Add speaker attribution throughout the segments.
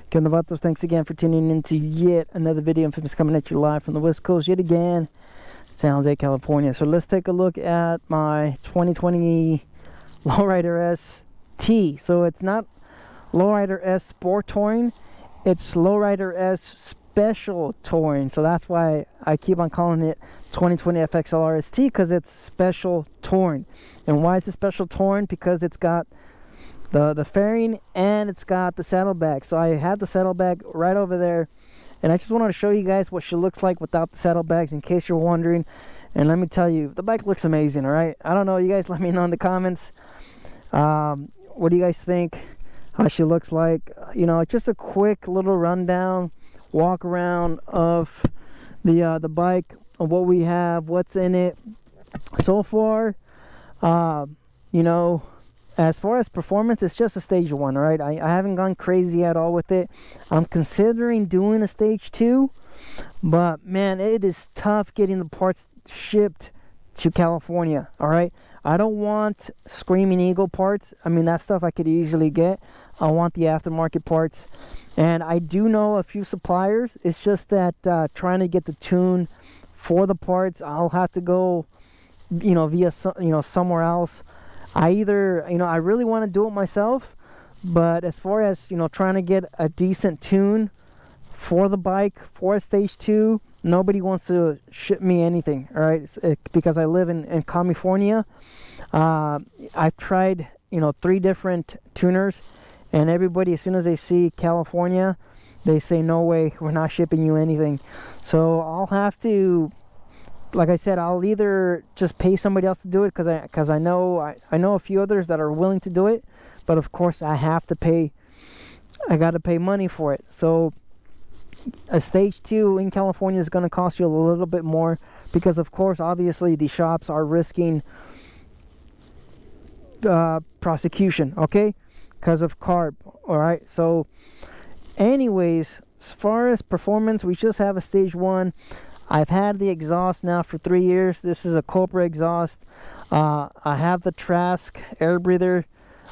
Speaker 1: Thanks again for tuning in to yet another video. Memphis coming at you live from the West Coast yet again, San Jose, California. So let's take a look at my 2020 Lowrider S T. So it's not Lowrider S Sport Touring, it's Lowrider S Special Touring. So that's why I keep on calling it 2020 FXRT ST, because it's Special Touring. And why is it Special Touring? Because it's got the fairing and it's got the saddlebag. So I have the saddlebag right over there, and I just wanted to show you guys what she looks like without the saddlebags, in case you're wondering. And let me tell you, the bike looks amazing. All right, I don't know, you guys let me know in the comments, what do you guys think, how she looks like. You know, just a quick little rundown, walk around of the bike, of what we have, what's in it so far. You know, as far as performance, it's just a stage 1, right? I haven't gone crazy at all with it. I'm considering doing a stage 2, but man, it is tough getting the parts shipped to California. All right, I don't want Screaming Eagle parts. I mean, that stuff I could easily get. I want the aftermarket parts, and I do know a few suppliers. It's just that trying to get the tune for the parts, I'll have to go, you know, via somewhere else. I really want to do it myself, but as far as, you know, trying to get a decent tune for the bike for a stage 2, nobody wants to ship me anything. All right, because I live in California. I've tried, you know, 3 different tuners, and everybody, as soon as they see California, they say, no way, we're not shipping you anything. So I'll have to, like I said, I'll either just pay somebody else to do it, because I know a few others that are willing to do it, but of course I have to pay. I got to pay money for it. So a stage 2 in California is going to cost you a little bit more, because of course, obviously, the shops are risking prosecution, okay, because of carb. All right, so anyways, as far as performance, we just have a stage 1. I've had the exhaust now for 3 years. This is a Cobra exhaust. I have the Trask air breather.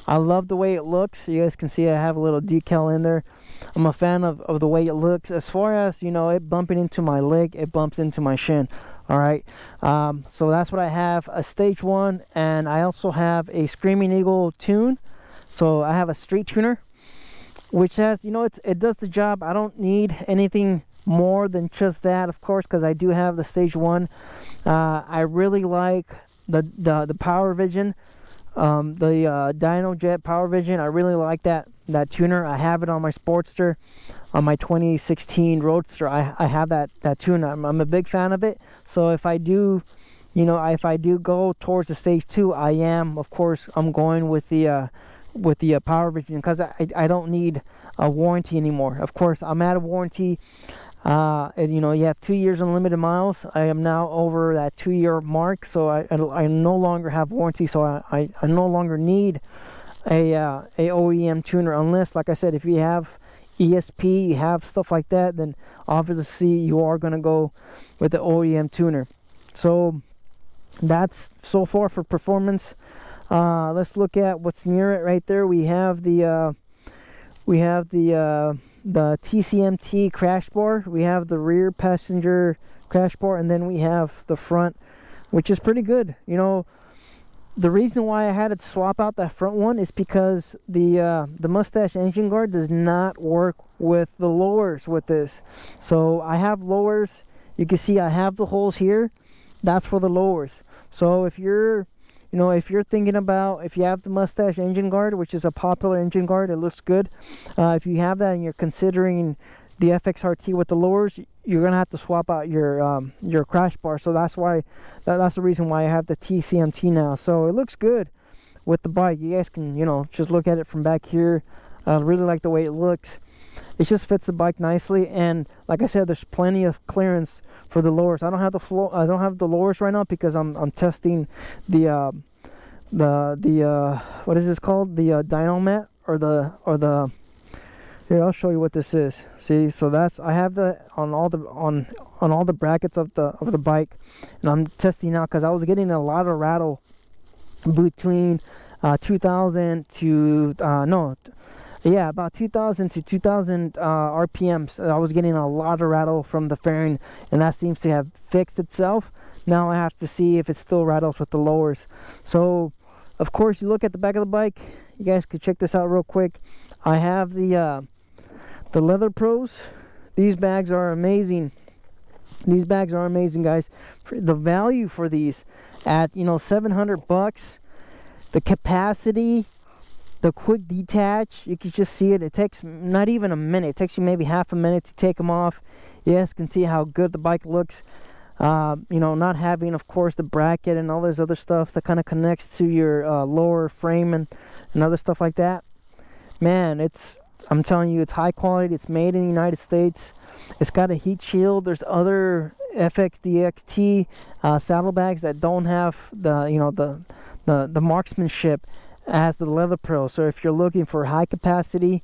Speaker 1: I love the way it looks. You guys can see I have a little decal in there. I'm a fan of the way it looks. As far as, you know, it bumping into my leg, it bumps into my shin. All right, so that's what I have, a stage 1, and I also have a Screaming Eagle tune. So I have a street tuner, which has, you know, it does the job. I don't need anything more than just that, of course, because I do have the stage 1. I really like the Power Vision, the DynoJet Power Vision. I really like that tuner. I have it on my Sportster, on my 2016 Roadster. I have that tuner. I'm a big fan of it. So if I do, you know, if I do go towards the stage 2, I am, of course, I'm going with the Power Vision, because I don't need a warranty anymore. Of course, I'm out of warranty. And, you know, you have 2 years unlimited miles. I am now over that 2-year mark, so I no longer have warranty. So I no longer need a OEM tuner, unless, like I said, if you have ESP, you have stuff like that, then obviously you are going to go with the OEM tuner. So that's so far for performance. Let's look at what's near it right there. We have the TCMT crash bar. We have the rear passenger crash bar, and then we have the front, which is pretty good. You know, the reason why I had to swap out that front one is because the Mustache engine guard does not work with the lowers with this. So I have lowers. You can see I have the holes here. That's for the lowers. So if you're, you know, if you're thinking about, if you have the Mustache engine guard, which is a popular engine guard, it looks good. If you have that and you're considering the FXRT with the lowers, you're gonna have to swap out your crash bar. So that's why, that's the reason why I have the TCMT now. So it looks good with the bike. You guys can, you know, just look at it from back here. I really like the way it looks. It just fits the bike nicely, and like I said, there's plenty of clearance for the lowers. I don't have the lowers right now because I'm testing the what is this called, the dyno mat, or the here, I'll show you what this is. See, so that's, I have the on all the brackets of the bike, and I'm testing out because I was getting a lot of rattle between 2000 to Yeah, about 2000 to 2000 RPMs. I was getting a lot of rattle from the fairing, and that seems to have fixed itself. Now I have to see if it still rattles with the lowers. So of course, you look at the back of the bike. You guys could check this out real quick. I have the Leather Pros. These bags are amazing. These bags are amazing, guys. For the value for these at, you know, $700, the capacity, the quick detach, you can just see it. It takes not even a minute. It takes you maybe half a minute to take them off. You guys can see how good the bike looks. You know, not having, of course, the bracket and all this other stuff that kind of connects to your lower frame and other stuff like that. Man, I'm telling you, it's high quality. It's made in the United States. It's got a heat shield. There's other FXDXT saddlebags that don't have the, you know, the marksmanship as the Leather Pro. So if you're looking for high capacity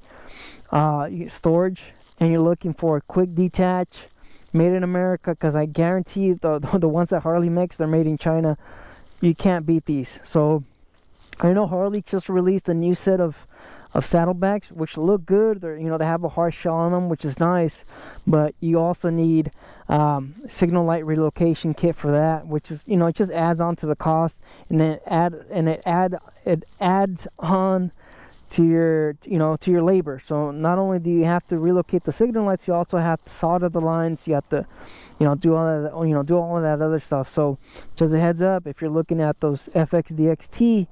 Speaker 1: storage and you're looking for a quick detach, made in America, because I guarantee you the ones that Harley makes, they're made in China. You can't beat these. So I know Harley just released a new set of saddlebags, which look good. They're, you know, they have a hard shell on them, which is nice, but you also need signal light relocation kit for that, which is, you know, it just adds on to the cost, and then it adds on to your, you know, to your labor. So not only do you have to relocate the signal lights, you also have to solder the lines. You have to, you know, do all that, you know, do all of that other stuff. So just a heads up, if you're looking at those FXDXT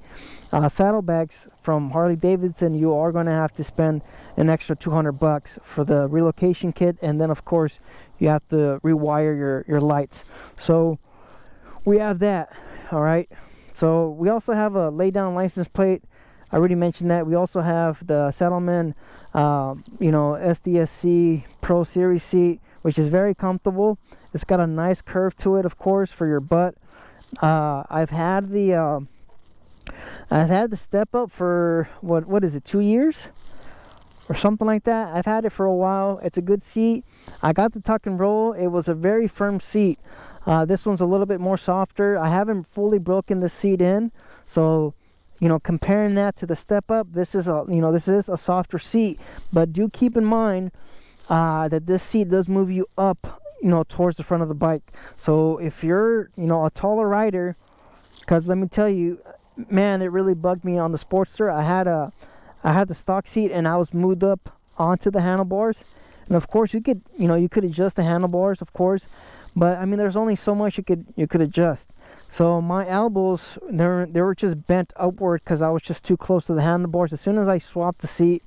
Speaker 1: saddlebags from Harley-Davidson, you are going to have to spend an extra $200 for the relocation kit, and then of course you have to rewire your lights. So we have that. All right, so we also have a lay down license plate. I already mentioned that. We also have the Saddlemen, you know, SDSC Pro Series seat, which is very comfortable. It's got a nice curve to it, of course, for your butt. I've had the step up for what is it, 2 years or something like that. I've had it for a while. It's a good seat. I got the tuck and roll. It was a very firm seat. This one's a little bit more softer. I haven't fully broken the seat in, so, you know, comparing that to the step up, this is a softer seat. But do keep in mind that this seat does move you up, you know, towards the front of the bike. So if you're, you know, a taller rider, because let me tell you, man, it really bugged me on the Sportster. I had the stock seat and I was moved up onto the handlebars, and of course you could adjust the handlebars, of course, but I mean, there's only so much you could adjust. So my elbows, they were just bent upward because I was just too close to the handlebars. As soon as I swapped the seat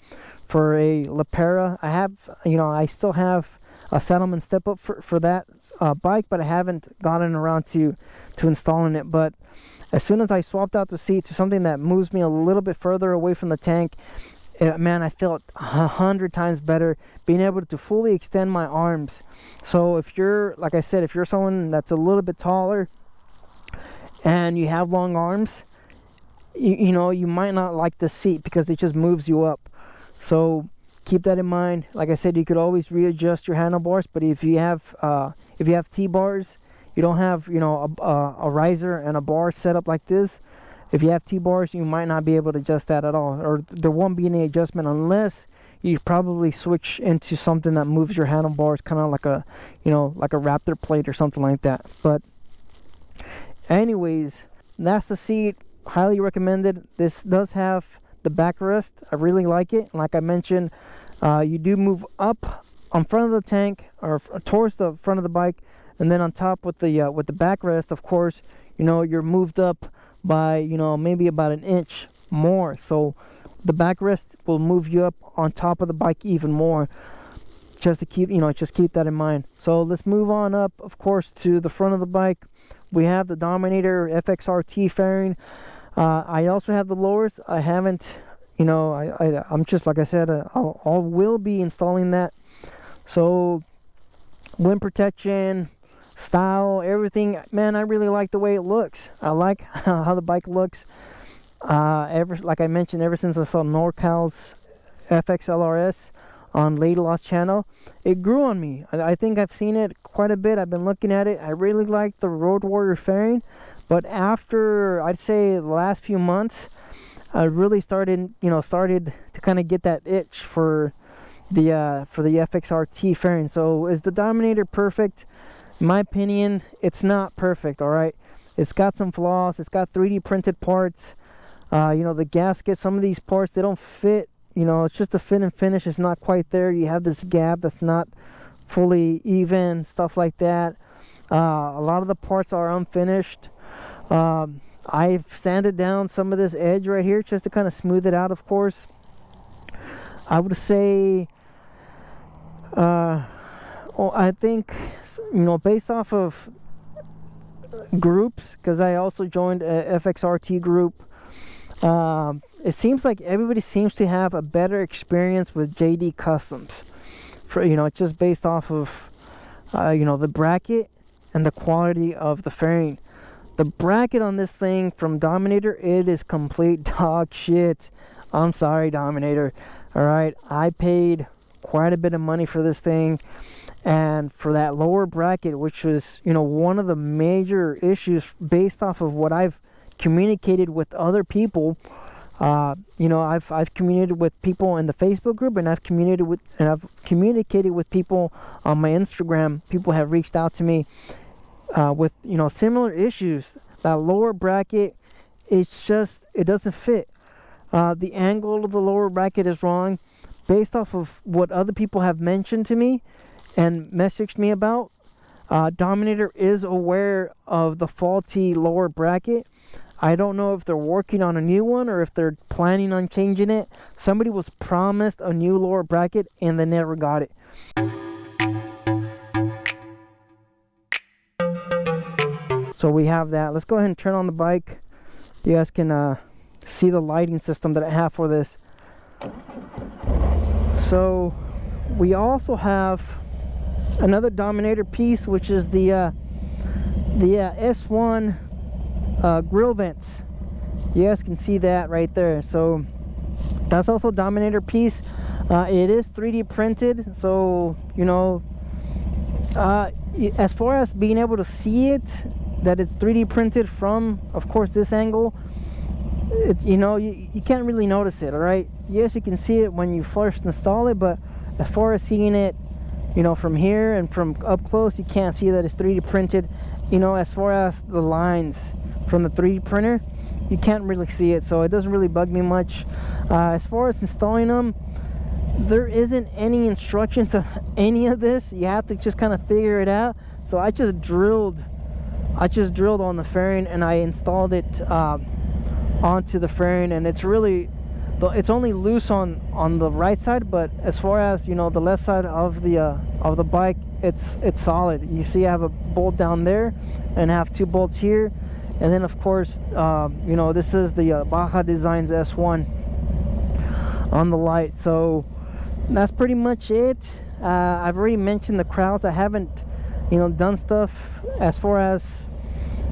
Speaker 1: for a Lepera, I still have a Saddlemen step up for that bike, but I haven't gotten around to installing it. But as soon as I swapped out the seat to something that moves me a little bit further away from the tank, man, I felt 100 times better being able to fully extend my arms. So if you're, like I said, if you're someone that's a little bit taller and you have long arms, you know, you might not like the seat because it just moves you up. So keep that in mind. Like I said, you could always readjust your handlebars, but if you have T-bars, you don't have, you know, a riser and a bar set up like this. If you have T-bars, you might not be able to adjust that at all, or there won't be any adjustment unless you probably switch into something that moves your handlebars, kind of like a, you know, like a Raptor plate or something like that. But anyways, that's the seat. Highly recommended. This does have the backrest. I really like it. Like I mentioned, you do move up on front of the tank or towards the front of the bike, and then on top with the backrest, of course, you know, you're moved up by, you know, maybe about an inch more. So the backrest will move you up on top of the bike even more. Just to keep, you know, just keep that in mind. So let's move on up, of course, to the front of the bike. We have the Dominator FXRT fairing. I also have the lowers. I haven't, you know, I'm just, like I said, I will be installing that. So wind protection, style, everything, man, I really like the way it looks. I like how the bike looks. Like I mentioned, ever since I saw NorCal's FXLRS on Lady Lost channel, it grew on me. I think I've seen it quite a bit. I've been looking at it. I really like the Road Warrior fairing, but after, I'd say, the last few months, I really started to kind of get that itch for the FXRT fairing. So is the Dominator perfect? In my opinion, it's not perfect. All right, it's got some flaws. It's got 3D printed parts. The gasket, some of these parts, they don't fit. It's just the fit and finish is not quite there. You have this gap that's not fully even, stuff like that. A lot of the parts are unfinished. I've sanded down some of this edge right here just to kind of smooth it out, of course. I would say, I think, based off of groups, because I also joined a FXRT group, it seems like everybody seems to have a better experience with JD Customs. It's just based off of, the bracket and the quality of the fairing. The bracket on this thing from Dominator, it is complete dog shit. I'm sorry, Dominator. Alright, I paid quite a bit of money for this thing, and for that lower bracket, which was, one of the major issues based off of what I've communicated with other people. I've communicated with people in the Facebook group, and I've communicated with people on my Instagram. People have reached out to me with similar issues. That lower bracket, it doesn't fit. The angle of the lower bracket is wrong. Based off of what other people have mentioned to me and messaged me about, Dominator is aware of the faulty lower bracket. I don't know if they're working on a new one or if they're planning on changing it. Somebody was promised a new lower bracket and they never got it. So we have that. Let's go ahead and turn on the bike. You guys can see the lighting system that I have for this. So we also have another Dominator piece, which is the S1 grill vents. You guys can see that right there. So that's also a Dominator piece. It is 3D printed, so as far as being able to see it, that it's 3D printed from, of course, this angle, you can't really notice it. All right, yes, you can see it when you first install it, but as far as seeing it from here and from up close, you can't see that it's 3D printed. As far as the lines from the 3D printer, you can't really see it, so it doesn't really bug me much. As far as installing them, there isn't any instructions on any of this. You have to just kind of figure it out. So I just drilled on the fairing and I installed it onto the fairing, and it's only loose on the right side, but as far as the left side of the bike, it's solid. You see I have a bolt down there and I have two bolts here, and then of course this is the Baja Designs S1 on the light. So that's pretty much it. I've already mentioned the crowds. I haven't done stuff as far as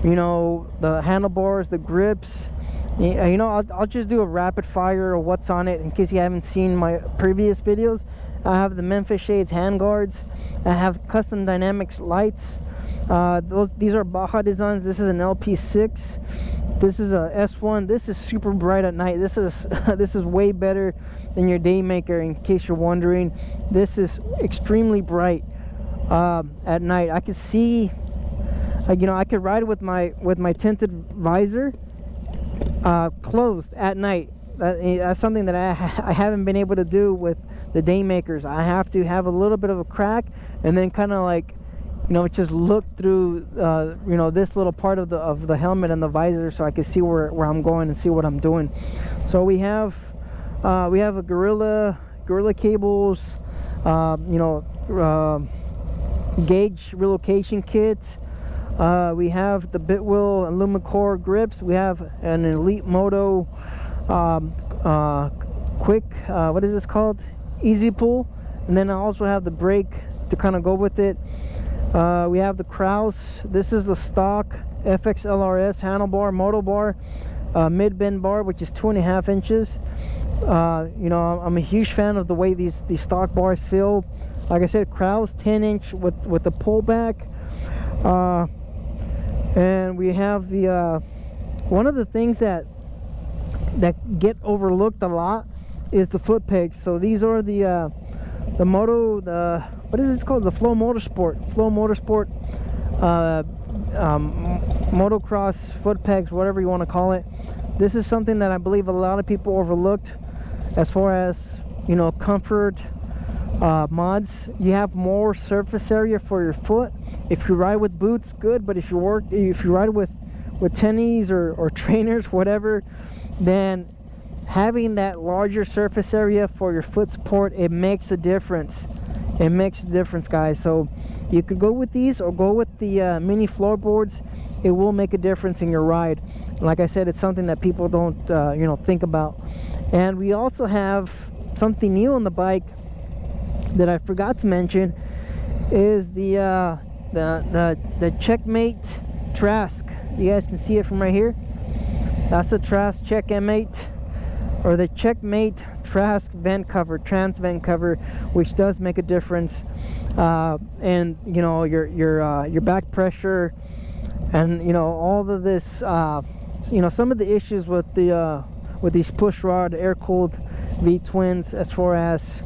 Speaker 1: the handlebars, the grips. I'll just do a rapid fire of what's on it in case you haven't seen my previous videos. I have the Memphis shades handguards. I have custom dynamics lights. These are Baja Designs. This is an LP6. This is a S1. This is super bright at night. This is way better than your Daymaker, in case you're wondering. This is extremely bright at night. I could see, I could ride with my tinted visor closed at night. That's something that I haven't been able to do with the Daymakers. I have to have a little bit of a crack and then kind of like just look through this little part of the helmet and the visor, so I can see where I'm going and see what I'm doing. So we have a gorilla cables, gauge relocation kit. We have the Biltwell Alumicore grips. We have an Elite Moto quick, what is this called? Easy pull. And then I also have the brake to kind of go with it. We have the Kraus. This is the stock FXLRS handlebar moto bar, mid bend bar, which is 2.5 inches. I'm a huge fan of the way these stock bars feel. Like I said, Kraus 10-inch with the pullback. And we have the one of the things that that get overlooked a lot is the foot pegs. So these are the what is this called? The Flo-Motorsport motocross foot pegs, whatever you want to call it. This is something that I believe a lot of people overlooked as far as, you know, comfort mods. You have more surface area for your foot. If you ride with boots, good, but if you ride with tennies or trainers, whatever, then having that larger surface area for your foot support, it makes a difference. It makes a difference, guys. So you could go with these or go with the mini floorboards. It will make a difference in your ride. Like I said, it's something that people don't you know, think about. And we also have something new on the bike that I forgot to mention, is the Checkmate Trask. You guys can see it from right here. That's the Trask Check M8, or the Checkmate Trask vent cover, trans vent cover, which does make a difference. And you know, your back pressure, and you know, all of this, you know, some of the issues with these push rod air cooled V twins, as far as,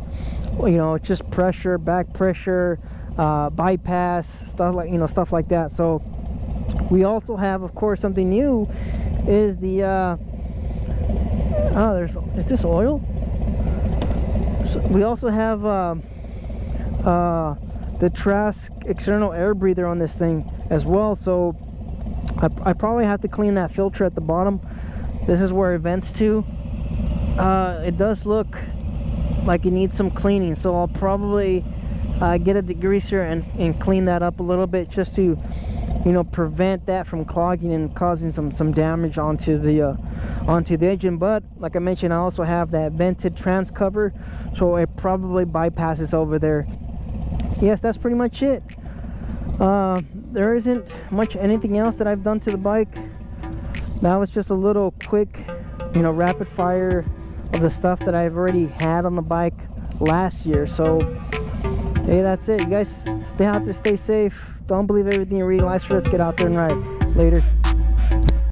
Speaker 1: you know, just pressure, back pressure, bypass, stuff like that. So we also have, of course, something new is the is this oil? So we also have the Trask external air breather on this thing as well. So I probably have to clean that filter at the bottom. This is where it vents to. It does look like it needs some cleaning, so I'll probably get a degreaser and clean that up a little bit, just to, you know, prevent that from clogging and causing some damage onto the engine. But like I mentioned, I also have that vented trans cover, so it probably bypasses over there. Yes, that's pretty much it. There isn't much anything else that I've done to the bike. That was just a little quick, you know, rapid fire of the stuff that I've already had on the bike last year. So hey, that's it. You guys stay out there, stay safe. Don't believe everything you read. Life's for us. Get out there and ride. Later.